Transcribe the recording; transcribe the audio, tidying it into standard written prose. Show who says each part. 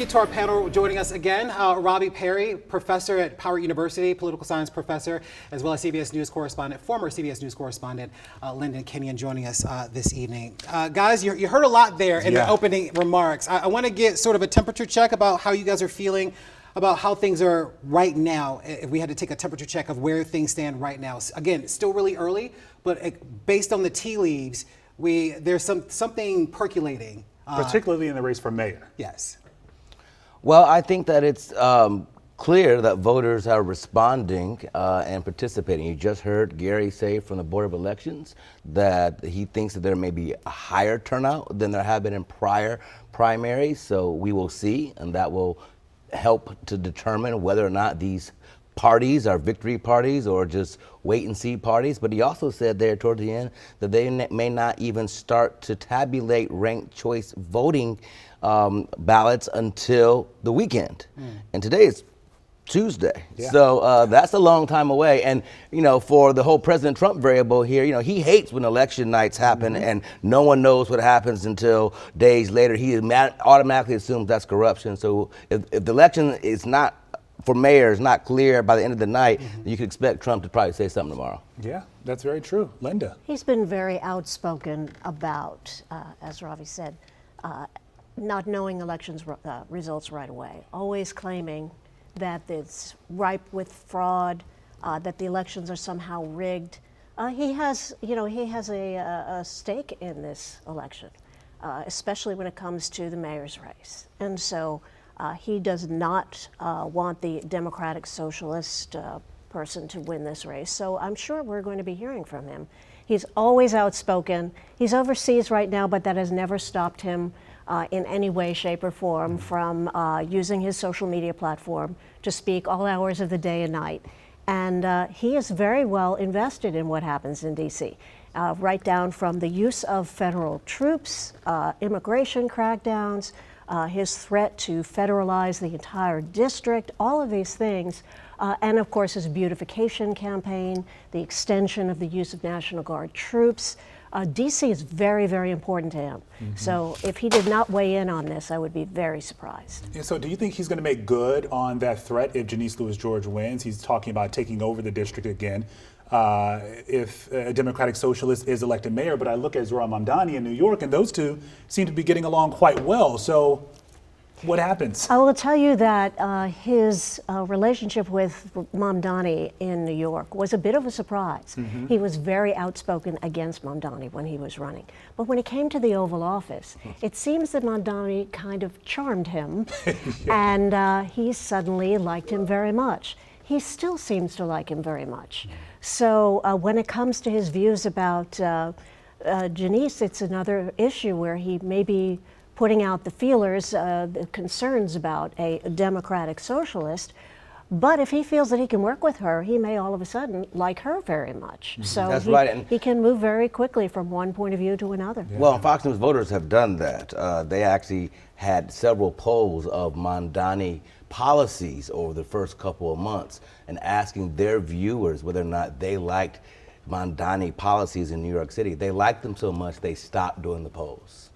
Speaker 1: To our panel, joining us again, Robbie Perry, professor at Howard University, political science professor, as well as CBS News correspondent, former CBS News correspondent, Lyndon Kenyon, joining us this evening. Guys, you heard a lot there in the opening remarks. I want to get sort of a temperature check about how you guys are feeling about how things are right now. If we had to take a temperature check of where things stand right now. Again, it's still really early, but based on the tea leaves, there's something percolating.
Speaker 2: Particularly in the race for mayor.
Speaker 1: Yes.
Speaker 3: Well, I think that it's clear that voters are responding and participating. You just heard Gary say from the Board of Elections that he thinks that there may be a higher turnout than there have been in prior primaries. So we will see, and that will help to determine whether or not these parties are victory parties or just wait and see parties. But he also said there toward the end that they may not even start to tabulate ranked choice voting ballots until the weekend. And today is Tuesday. So that's a long time away. And, you know, for the whole President Trump variable here, you know, he hates when election nights happen and no one knows what happens until days later. He automatically assumes that's corruption. So if the election is not, for mayor, is not clear by the end of the night, you could expect Trump to probably say something tomorrow.
Speaker 2: Yeah, that's very true. Linda.
Speaker 4: He's been very outspoken about, as Ravi said, not knowing elections results right away, always claiming that it's ripe with fraud, that the elections are somehow rigged. He has a stake in this election, especially when it comes to the mayor's race. And so he does not want the Democratic Socialist person to win this race. So I'm sure we're going to be hearing from him. He's always outspoken. He's overseas right now, but that has never stopped him in any way, shape, or form from using his social media platform to speak all hours of the day and night. And he is very well invested in what happens in D.C., right down from the use of federal troops, immigration crackdowns, his threat to federalize the entire district, all of these things. And of course, his beautification campaign, the extension of the use of National Guard troops. DC is very, very important to him. So if he did not weigh in on this, I would be very surprised.
Speaker 2: And so do you think he's going to make good on that threat if Janeese Lewis George wins? He's talking about taking over the district again if a Democratic Socialist is elected mayor. But I look at Zohran Mamdani in New York, and those two seem to be getting along quite well. So what happens?
Speaker 4: I will tell you that his relationship with Mamdani in New York was a bit of a surprise. He was very outspoken against Mamdani when he was running. But when he came to the Oval Office, it seems that Mamdani kind of charmed him, and he suddenly liked him very much. He still seems to like him very much. So when it comes to his views about Janeese, it's another issue where he may be putting out the feelers, the concerns about a Democratic Socialist. But if he feels that he can work with her, he may all of a sudden like her very much. So
Speaker 3: That's right. And
Speaker 4: he can move very quickly from one point of view to another.
Speaker 3: well, Fox News voters have done that. They actually had several polls of Mamdani policies over the first couple of months and asking their viewers whether or not they liked Mamdani policies in New York City. They liked them so much they stopped doing the polls.